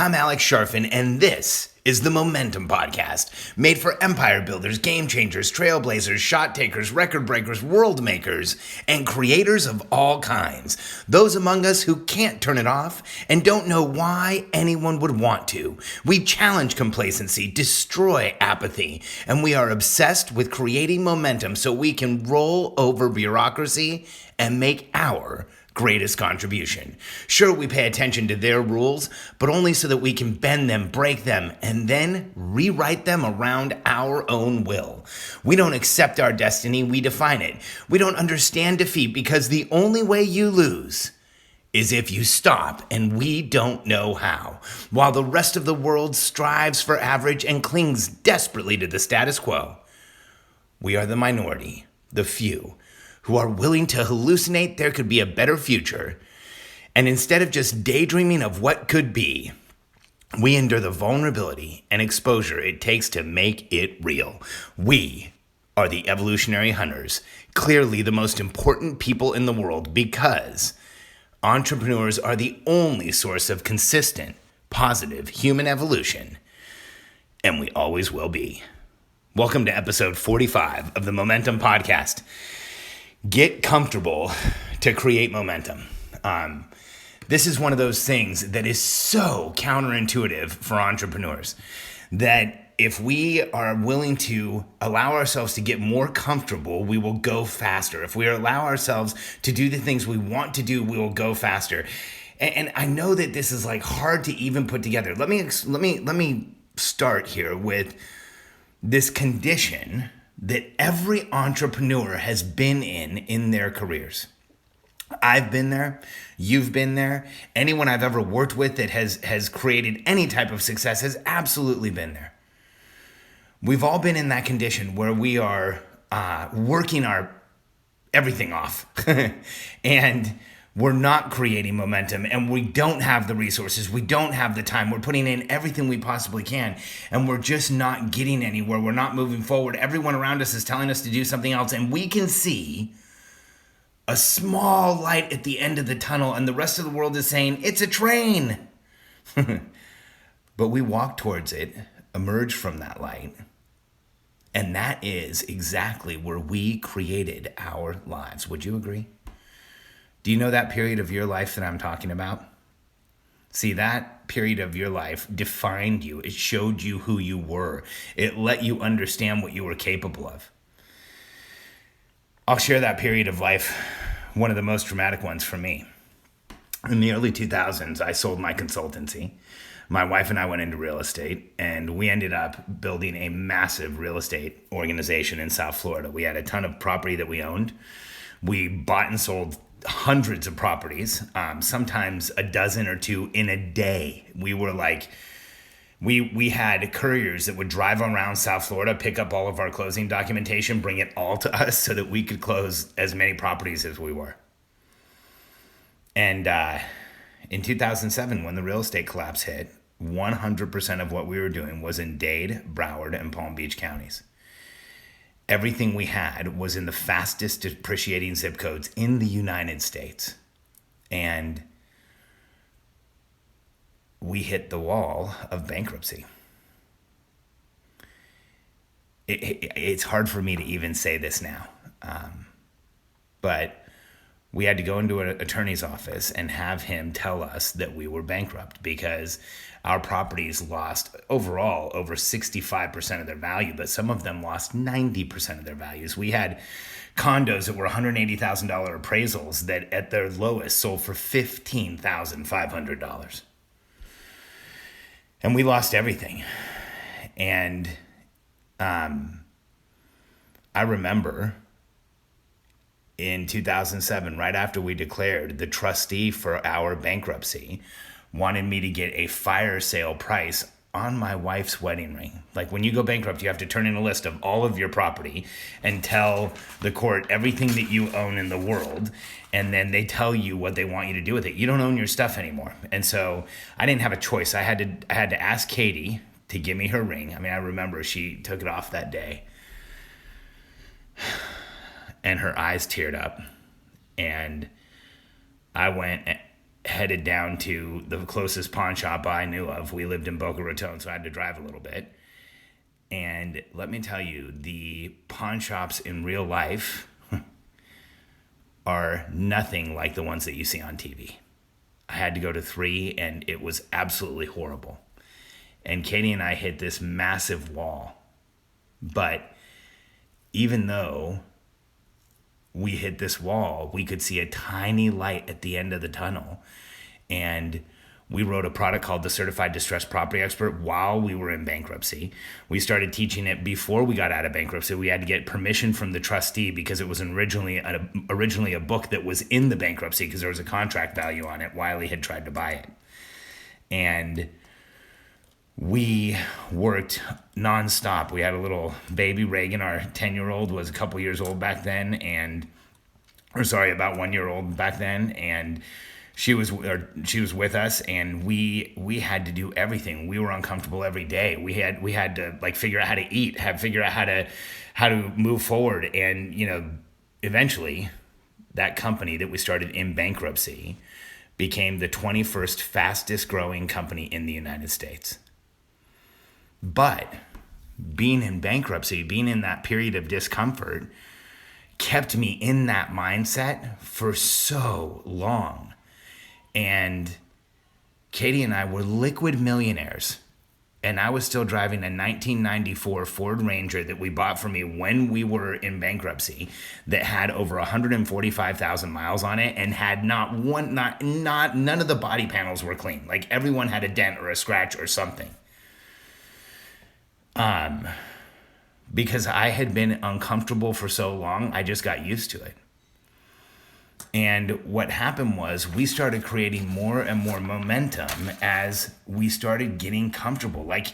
I'm Alex Sharfin, and this is the Momentum Podcast, made for empire builders, game changers, trailblazers, shot takers, record breakers, world makers, and creators of all kinds. Those among us who can't turn it off and don't know why anyone would want to. We challenge complacency, destroy apathy, and we are obsessed with creating momentum so we can roll over bureaucracy and make our greatest contribution. Sure, we pay attention to their rules, but only so that we can bend them, break them, and then rewrite them around our own will. We don't accept our destiny, we define it. We don't understand defeat because the only way you lose is if you stop, and we don't know how. While the rest of the world strives for average and clings desperately to the status quo, we are the minority, the few, who are willing to hallucinate there could be a better future. And instead of just daydreaming of what could be, we endure the vulnerability and exposure it takes to make it real. We are the evolutionary hunters, clearly the most important people in the world, because entrepreneurs are the only source of consistent, positive human evolution, and we always will be. Welcome to episode 45 of the Momentum Podcast. Get comfortable to create momentum. This is one of those things that is so counterintuitive for entrepreneurs that if we are willing to allow ourselves to get more comfortable, we will go faster. If we allow ourselves to do the things we want to do, we will go faster. And I know that this is like hard to even put together. Let me start here with this condition that every entrepreneur has been in their careers. I've been there. You've been there. Anyone I've ever worked with that has created any type of success has absolutely been there. We've all been in that condition where we are working our everything off and we're not creating momentum, and we don't have the resources. We don't have the time. We're putting in everything we possibly can, and we're just not getting anywhere. We're not moving forward. Everyone around us is telling us to do something else, and we can see a small light at the end of the tunnel, and the rest of the world is saying, it's a train. But we walk towards it, emerge from that light, and that is exactly where we created our lives. Would you agree? Do you know that period of your life that I'm talking about? See, that period of your life defined you. It showed you who you were. It let you understand what you were capable of. I'll share that period of life, one of the most traumatic ones for me. In the early 2000s, I sold my consultancy. My wife and I went into real estate, and we ended up building a massive real estate organization in South Florida. We had a ton of property that we owned. We bought and sold hundreds of properties, sometimes a dozen or two in a day. We were like, we had couriers that would drive around South Florida, pick up all of our closing documentation, bring it all to us so that we could close as many properties as we were. And in 2007, when the real estate collapse hit, 100% of what we were doing was in Dade, Broward, and Palm Beach counties. Everything we had was in the fastest depreciating zip codes in the United States. And we hit the wall of bankruptcy. It's hard for me to even say this now. But we had to go into an attorney's office and have him tell us that we were bankrupt because our properties lost overall over 65% of their value, but some of them lost 90% of their values. We had condos that were $180,000 appraisals that at their lowest sold for $15,500. And we lost everything. And I remember in 2007, right after we declared, the trustee for our bankruptcy wanted me to get a fire sale price on my wife's wedding ring. Like when you go bankrupt, you have to turn in a list of all of your property and tell the court everything that you own in the world. And then they tell you what they want you to do with it. You don't own your stuff anymore. And so I didn't have a choice. I had to ask Katie to give me her ring. I mean, I remember she took it off that day and her eyes teared up. And I went headed down to the closest pawn shop I knew of. We lived in Boca Raton, so I had to drive a little bit. And let me tell you, the pawn shops in real life are nothing like the ones that you see on TV. I had to go to 3, and it was absolutely horrible. And Katie and I hit this massive wall. But even though we hit this wall, we could see a tiny light at the end of the tunnel. And we wrote a product called the Certified Distressed Property Expert while we were in bankruptcy. We started teaching it before we got out of bankruptcy. We had to get permission from the trustee because it was originally a book that was in the bankruptcy because there was a contract value on it. Wiley had tried to buy it. And we worked nonstop. We had a little baby, Reagan, our 10-year-old was a couple years old back then, about 1 year old back then, and she was with us, and we had to do everything. We were uncomfortable every day. We had to like figure out how to eat, figure out how to move forward, and eventually, that company that we started in bankruptcy became the 21st fastest growing company in the United States. But being in bankruptcy, being in that period of discomfort, kept me in that mindset for so long. And Katie and I were liquid millionaires. And I was still driving a 1994 Ford Ranger that we bought for me when we were in bankruptcy that had over 145,000 miles on it and had none of the body panels were clean. Like everyone had a dent or a scratch or something. Because I had been uncomfortable for so long, I just got used to it. And what happened was we started creating more and more momentum as we started getting comfortable. Like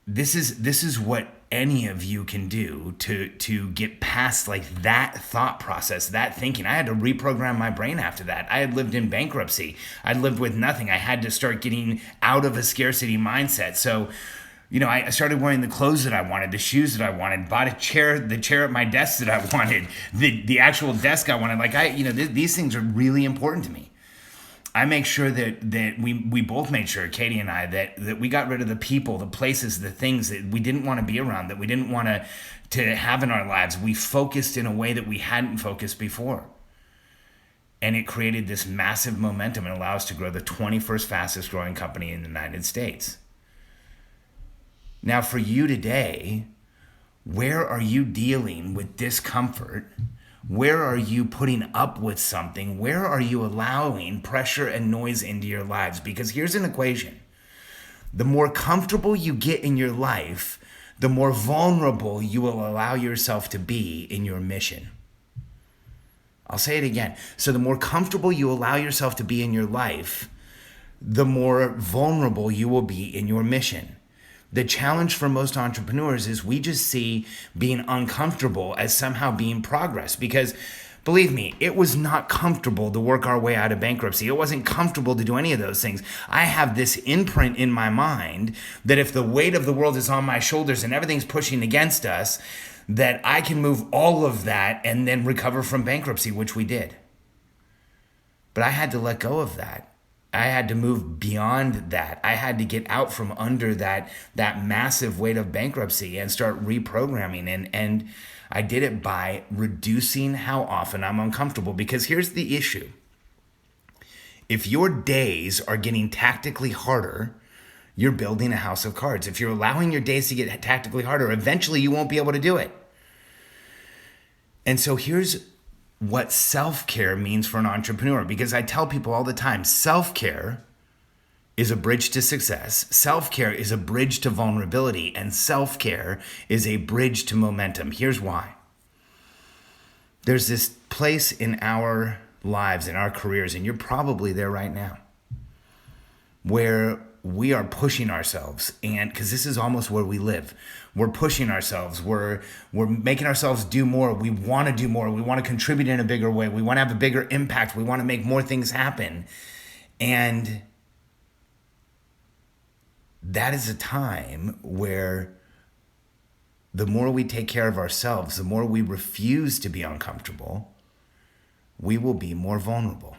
this is what any of you can do to get past like that thought process, that thinking. I had to reprogram my brain after that. I had lived in bankruptcy. I'd lived with nothing. I had to start getting out of a scarcity mindset. So I started wearing the clothes that I wanted, the shoes that I wanted, bought the chair at my desk that I wanted, the actual desk I wanted. Like these things are really important to me. I make sure that we both made sure, Katie and I, that we got rid of the people, the places, the things that we didn't want to be around, that we didn't want to have in our lives. We focused in a way that we hadn't focused before. And it created this massive momentum and allowed us to grow the 21st fastest growing company in the United States. Now, for you today, where are you dealing with discomfort? Where are you putting up with something? Where are you allowing pressure and noise into your lives? Because here's an equation. The more comfortable you get in your life, the more vulnerable you will allow yourself to be in your mission. I'll say it again. So the more comfortable you allow yourself to be in your life, the more vulnerable you will be in your mission. The challenge for most entrepreneurs is we just see being uncomfortable as somehow being progress because, believe me, it was not comfortable to work our way out of bankruptcy. It wasn't comfortable to do any of those things. I have this imprint in my mind that if the weight of the world is on my shoulders and everything's pushing against us, that I can move all of that and then recover from bankruptcy, which we did. But I had to let go of that. I had to move beyond that. I had to get out from under that massive weight of bankruptcy and start reprogramming. And I did it by reducing how often I'm uncomfortable. Because here's the issue. If your days are getting tactically harder, you're building a house of cards. If you're allowing your days to get tactically harder, eventually you won't be able to do it. And so here's what self-care means for an entrepreneur, because I tell people all the time, self-care is a bridge to success, self-care is a bridge to vulnerability, and self-care is a bridge to momentum. Here's why. There's this place in our lives, in our careers, and you're probably there right now, where we are pushing ourselves, and because this is almost where we live. We're pushing ourselves. We're making ourselves do more. We want to do more. We want to contribute in a bigger way. We want to have a bigger impact. We want to make more things happen. And that is a time where the more we take care of ourselves, the more we refuse to be uncomfortable, we will be more vulnerable.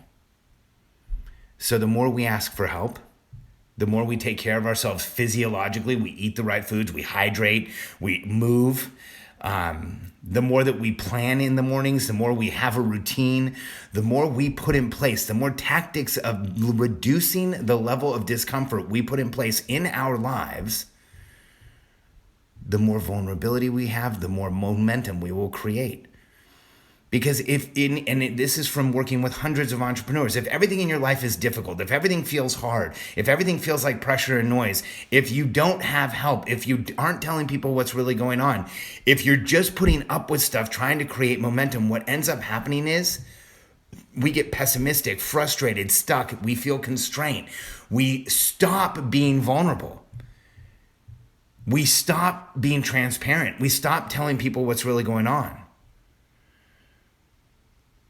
So the more we ask for help, the more we take care of ourselves physiologically, we eat the right foods, we hydrate, we move. The more that we plan in the mornings, the more we have a routine, the more we put in place, the more tactics of reducing the level of discomfort we put in place in our lives, the more vulnerability we have, the more momentum we will create. Because this is from working with hundreds of entrepreneurs, if everything in your life is difficult, if everything feels hard, if everything feels like pressure and noise, if you don't have help, if you aren't telling people what's really going on, if you're just putting up with stuff, trying to create momentum, what ends up happening is we get pessimistic, frustrated, stuck. We feel constrained. We stop being vulnerable. We stop being transparent. We stop telling people what's really going on.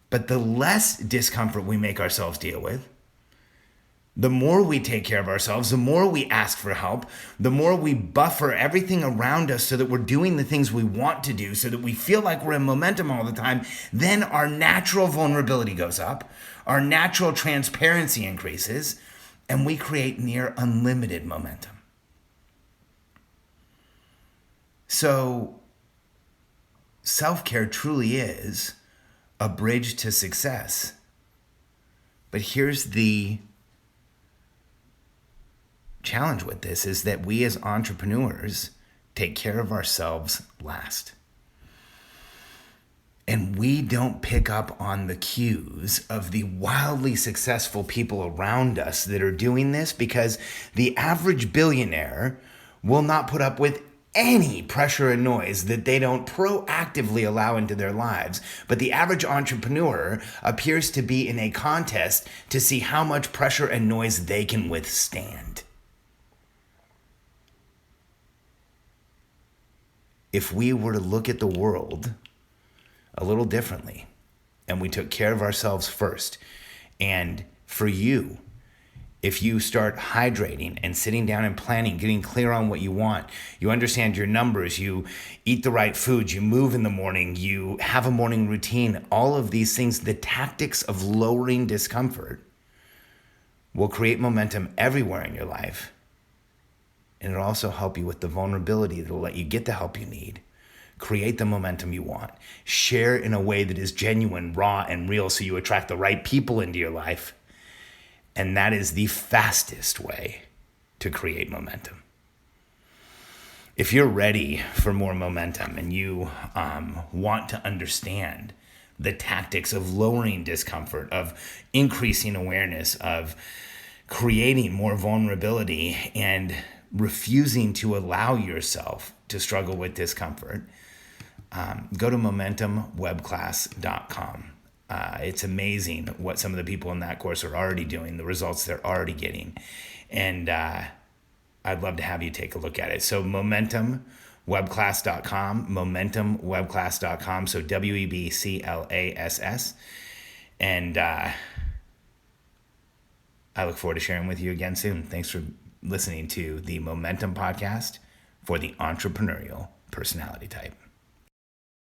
But the less discomfort we make ourselves deal with, the more we take care of ourselves, the more we ask for help, the more we buffer everything around us so that we're doing the things we want to do, so that we feel like we're in momentum all the time, then our natural vulnerability goes up, our natural transparency increases, and we create near unlimited momentum. So, self-care truly is a bridge to success. But here's the challenge with this, is that we as entrepreneurs take care of ourselves last. And we don't pick up on the cues of the wildly successful people around us that are doing this, because the average billionaire will not put up with any pressure and noise that they don't proactively allow into their lives. But the average entrepreneur appears to be in a contest to see how much pressure and noise they can withstand. If we were to look at the world a little differently, and we took care of ourselves first, and for you, if you start hydrating and sitting down and planning, getting clear on what you want, you understand your numbers, you eat the right foods, you move in the morning, you have a morning routine, all of these things, the tactics of lowering discomfort will create momentum everywhere in your life. And it'll also help you with the vulnerability that'll let you get the help you need, create the momentum you want, share in a way that is genuine, raw, and real so you attract the right people into your life. And that is the fastest way to create momentum. If you're ready for more momentum and you want to understand the tactics of lowering discomfort, of increasing awareness, of creating more vulnerability and refusing to allow yourself to struggle with discomfort, go to momentumwebclass.com. It's amazing what some of the people in that course are already doing, the results they're already getting. And I'd love to have you take a look at it. So momentumwebclass.com, momentumwebclass.com. So WEBCLASS. And I look forward to sharing with you again soon. Thanks for listening to the Momentum Podcast for the entrepreneurial personality type.